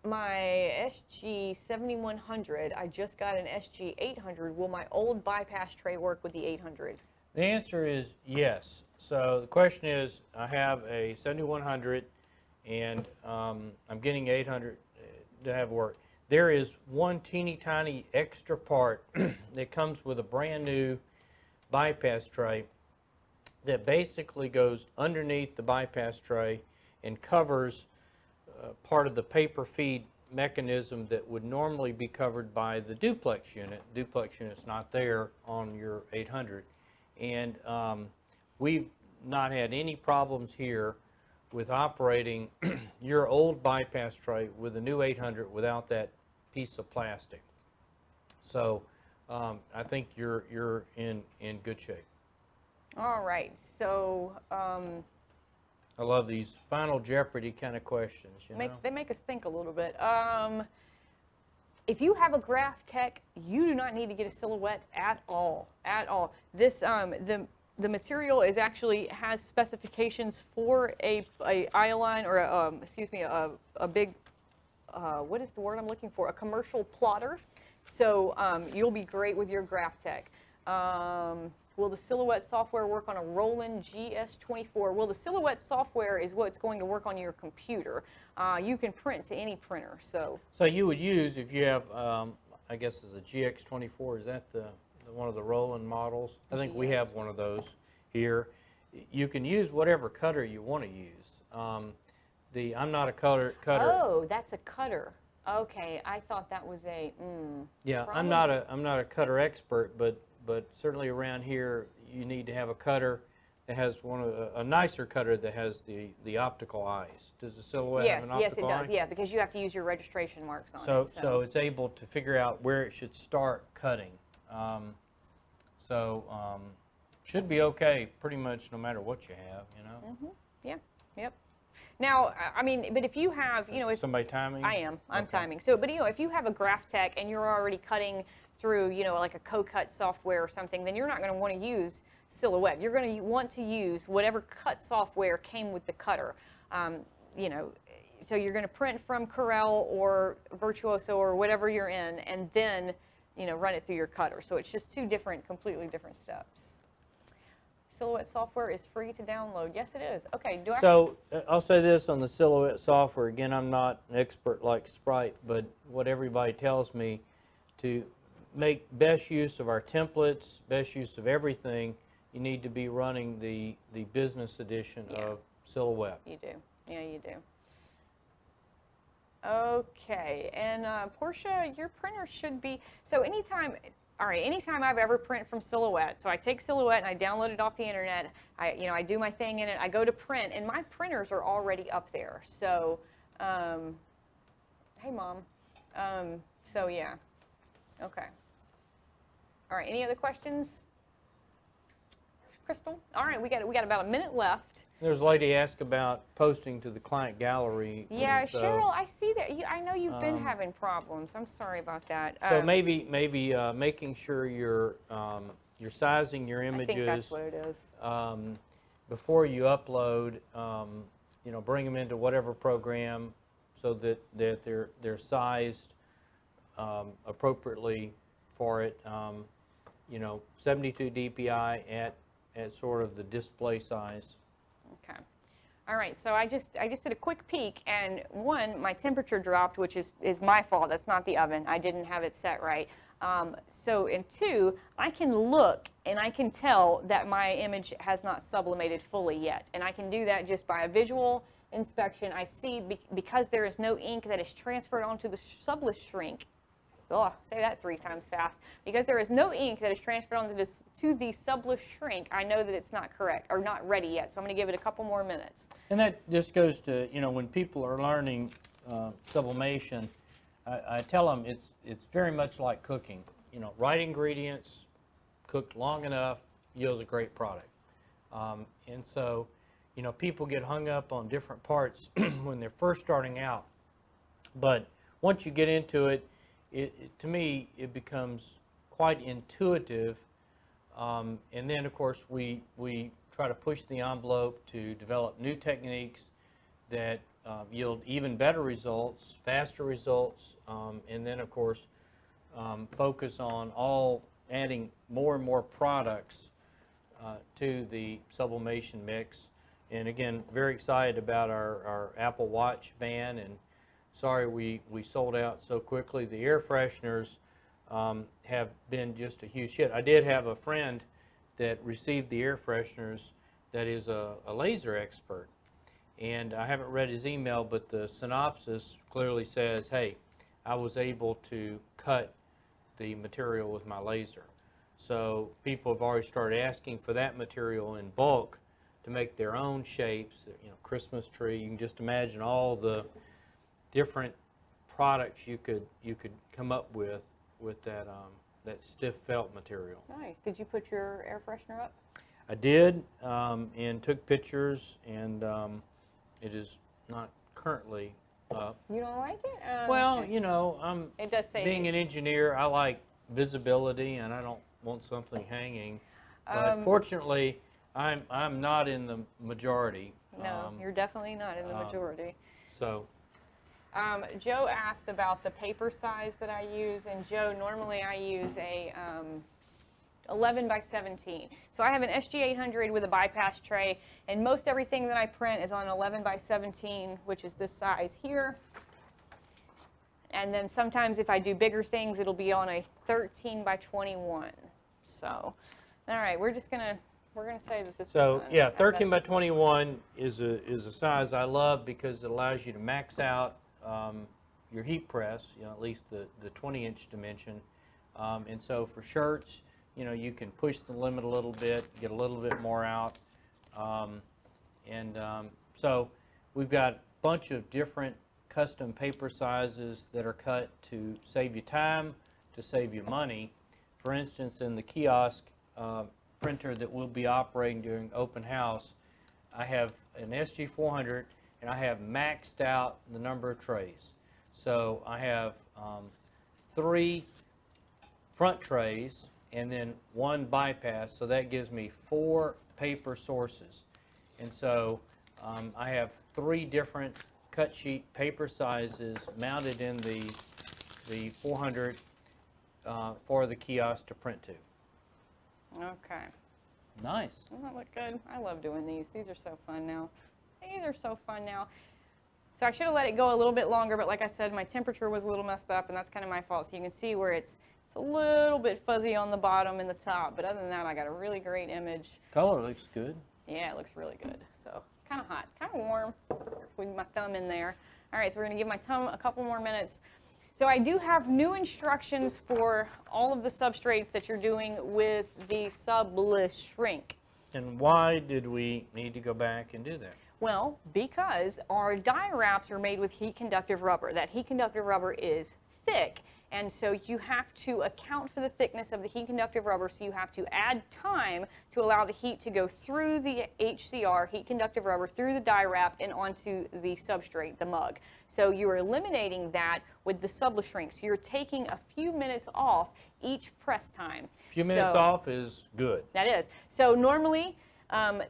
my SG 7100, I just got an SG 800. Will my old bypass tray work with the 800? The answer is yes. So the question is, I have a 7100 and I'm getting 800 to have work. There is one teeny tiny extra part that comes with a brand new bypass tray that basically goes underneath the bypass tray and covers part of the paper feed mechanism that would normally be covered by the duplex unit. Duplex unit's not there on your 800. And we've not had any problems here with operating your old bypass tray with a new 800 without that piece of plastic. So I think you're in good shape. All right, so I love these Final Jeopardy kind of questions. You know? they make us think a little bit. if you have a graph tech, you do not need to get a silhouette at all, at all. This, the material is actually has specifications for a eye line or excuse me, a big, what is the word I'm looking for? A commercial plotter. So you'll be great with your graph tech. Will the silhouette software work on a Roland GS24? Well, the silhouette software is what's going to work on your computer. You can print to any printer, so. So you would use, if you have, I guess it's a GX24, is that one of the Roland models? I think we have one of those here. You can use whatever cutter you want to use. I'm not a cutter. Oh, that's a cutter. Okay, I thought that was a, Yeah, probably. I'm not a cutter expert, but certainly around here you need to have a cutter that has a nicer cutter that has the optical eyes. Does the silhouette have an optical eye? Yes, it does. Yeah, because you have to use your registration marks on it. So it's able to figure out where it should start cutting. Should be okay pretty much no matter what you have, you know. Mm-hmm. Yeah. Yep. Now, I mean, but if you have, you know, if somebody timing? I'm Okay. timing. So, but you know, if you have a graph tech and you're already cutting through, you know, like a co-cut software or something, then you're not going to want to use silhouette. You're going to want to use whatever cut software came with the cutter. You know, so you're going to print from Corel or Virtuoso or whatever you're in, and then, you know, run it through your cutter. So it's just two completely different steps. Silhouette software is free to download. Yes, it is. Okay, do I? So I'll say this on the Silhouette software. Again, I'm not an expert like Sprite, but what everybody tells me, to make best use of our templates, best use of everything, you need to be running the business edition of Silhouette. You do. Yeah, you do. Okay, and Portia, your printer should be, so anytime I've ever print from Silhouette, so I take Silhouette and I download it off the internet, I do my thing in it, I go to print, and my printers are already up there. So, hey Mom. So yeah, okay. All right, any other questions? Crystal? All right, we got about a minute left. There's a lady asked about posting to the client gallery. Yeah, so, Cheryl, I see that. I know you've been having problems. I'm sorry about that. So maybe making sure you're sizing your images. I think that's what it is. Before you upload. Bring them into whatever program so that they're sized appropriately for it. 72 DPI at sort of the display size. Okay. All right, so I just did a quick peek, and one, my temperature dropped, which is my fault. That's not the oven. I didn't have it set right. And two, I can look and I can tell that my image has not sublimated fully yet, and I can do that just by a visual inspection. I see because there is no ink that is transferred onto the sublish shrink. Oh, say that 3 times fast. Because there is no ink that is transferred onto to the sublish shrink, I know that it's not correct or not ready yet. So I'm going to give it a couple more minutes. And that just goes to, when people are learning sublimation, I tell them it's very much like cooking. Right ingredients, cooked long enough, yields a great product. And so, people get hung up on different parts when they're first starting out. But once you get into it, to me, it becomes quite intuitive. And then, of course, we try to push the envelope to develop new techniques that yield even better results, faster results, and then, of course, focus on adding more and more products to the sublimation mix. And again, very excited about our Apple Watch band, and sorry we sold out so quickly. The air fresheners have been just a huge hit. I did have a friend that received the air fresheners that is a laser expert, and I haven't read his email, but the synopsis clearly says, hey, I was able to cut the material with my laser. So people have already started asking for that material in bulk to make their own shapes, Christmas tree. You can just imagine all the different products you could come up with that stiff felt material. Nice. Did you put your air freshener up? I did, and took pictures, and it is not currently You don't like it? Well, Okay. you know, I'm It does say being an engineer, I like visibility, and I don't want something hanging. But Um, fortunately, I'm not in the majority. no, you're definitely not in the um, majority. So, Joe asked about the paper size that I use, and Joe, normally I use a 11 by 17. So I have an SG800 with a bypass tray, and most everything that I print is on 11 by 17, which is this size here. And then sometimes if I do bigger things, it'll be on a 13 by 21. So, all right, we're gonna say that this is so done. yeah, I 13 by messed this up. 21 is a size I love because it allows you to max out your heat press, you know, at least the 20-inch dimension. And so for shirts, you know, you can push the limit a little bit, get a little bit more out. So we've got a bunch of different custom paper sizes that are cut to save you time, to save you money. For instance, in the kiosk printer that we'll be operating during open house, I have an SG400 and I have maxed out the number of trays. So I have 3 front trays and then 1 bypass, so that gives me 4 paper sources. And so I have 3 different cut sheet paper sizes mounted in the 400 for the kiosk to print to. Okay. Nice. Doesn't that look good? I love doing these. These are so fun now. These are so fun now. So I should have let it go a little bit longer, but like I said, my temperature was a little messed up, and that's kind of my fault. So you can see where it's a little bit fuzzy on the bottom and the top, but other than that, I got a really great image. Color looks good. Yeah, it looks really good. So kind of hot, kind of warm. With my thumb in there. All right, so we're going to give my thumb a couple more minutes. So I do have new instructions for all of the substrates that you're doing with the shrink. And why did we need to go back and do that? Well, because our die wraps are made with heat conductive rubber. That heat conductive rubber is thick, and so you have to account for the thickness of the heat conductive rubber, so you have to add time to allow the heat to go through the HCR, heat conductive rubber, through the die wrap and onto the substrate, the mug. So you're eliminating that with the shrink. So you're taking a few minutes off each press time. A few minutes off is good. That is. So normally,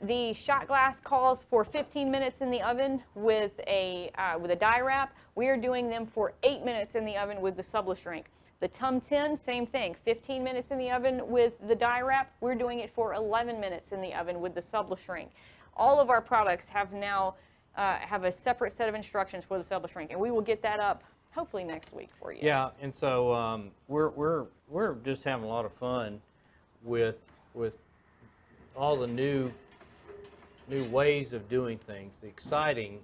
the shot glass calls for 15 minutes in the oven with a die wrap. We are doing them for 8 minutes in the oven with the shrink. The Tum 10, same thing, 15 minutes in the oven with the die wrap. We're doing it for 11 minutes in the oven with the shrink. All of our products have now have a separate set of instructions for the shrink, and we will get that up hopefully next week for you. Yeah, and so we're just having a lot of fun with all the new ways of doing things, the exciting,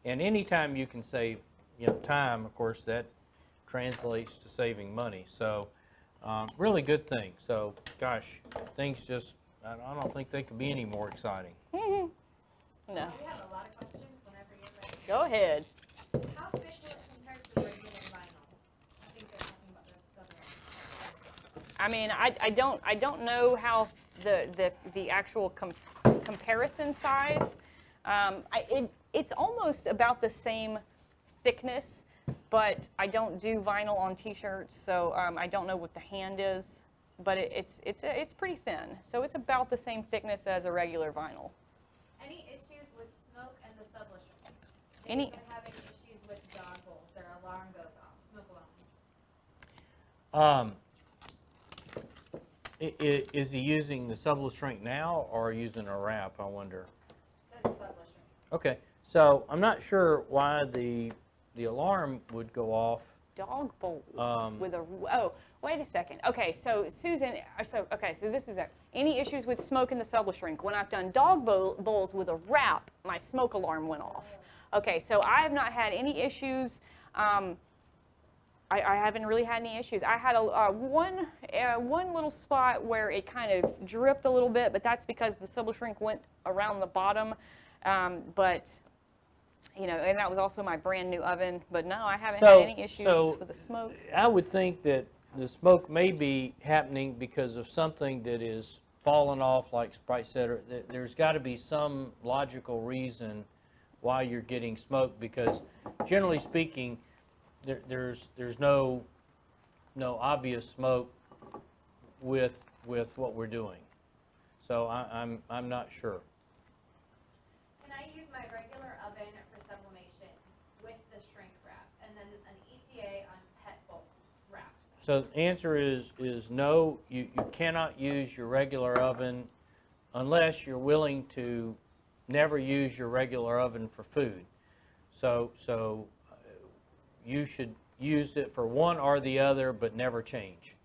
and anytime you can save, you know, time, of course, that translates to saving money. So really good thing. So gosh, things just, I don't think they could be any more exciting. No. We have a lot of questions whenever you're ready. Go ahead. How thick will it compare to regular vinyl? I think they're talking about the southern. I mean, I don't know how the actual comparison size. It's almost about the same thickness, but I don't do vinyl on T-shirts, so I don't know what the hand is. But it's pretty thin, so it's about the same thickness as a regular vinyl. Any issues with smoke and the sublimation? Any? They've been having issues with dog bowls. Their alarm goes off, smoke alarm. Is he using the subless shrink now or using a wrap, I wonder? It says sublimation. Okay, so I'm not sure why the alarm would go off. Dog bowls with a, oh, wait a second. Okay, so Susan, so this is it. Any issues with smoke in the shrink? When I've done dog bowls with a wrap, my smoke alarm went off. Okay, so I have not had any issues. I haven't really had any issues. I had one little spot where it kind of dripped a little bit, but that's because the shrink went around the bottom. But you know, and that was also my brand new oven. But no, I haven't had any issues with the smoke. I would think that the smoke may be happening because of something that is falling off, like Sprite said. There's got to be some logical reason while you're getting smoke, because generally speaking, there's no obvious smoke with what we're doing. So I'm not sure. Can I use my regular oven for sublimation with the shrink wrap, and then an ETA on pet bowl wraps? So the answer is no, you cannot use your regular oven unless you're willing to never use your regular oven for food. So you should use it for one or the other, but never change.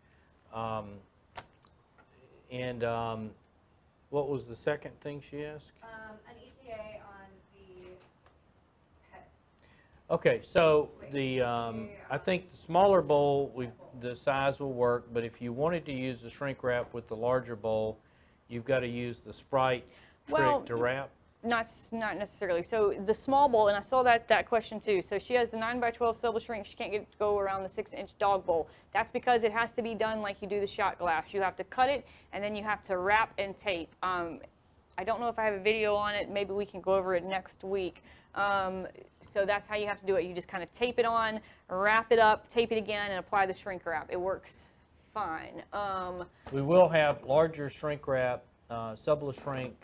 What was the second thing she asked? An ETA on the pet. Okay, so I think the smaller bowl, the size will work, but if you wanted to use the shrink wrap with the larger bowl, you've got to use the Sprite Well, trick to wrap. Not necessarily. So the small bowl, and I saw that question too. So she has the 9x12 silver shrink. She can't go around the 6-inch dog bowl. That's because it has to be done like you do the shot glass. You have to cut it, and then you have to wrap and tape. I don't know if I have a video on it. Maybe we can go over it next week. So that's how you have to do it. You just kind of tape it on, wrap it up, tape it again, and apply the shrink wrap. It works fine. We will have larger shrink wrap, subla shrink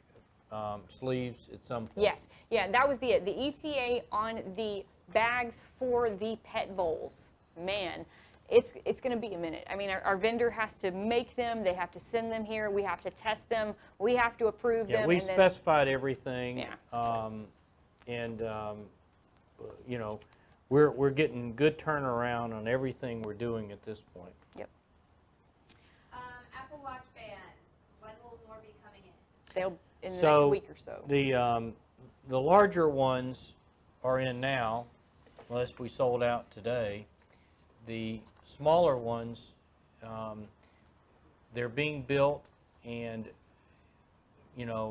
sleeves at some point. Yes, yeah, that was the ETA on the bags for the pet bowls. Man, it's going to be a minute. I mean, our vendor has to make them. They have to send them here. We have to test them. We have to approve Yeah, them. we and then, specified everything. Yeah. You know, we're getting good turnaround on everything we're doing at this point. Yep, Apple Watch bands. When will more be coming in? they'll in the So, next week or so. The larger ones are in now, unless we sold out today. The smaller ones, they're being built, and you know,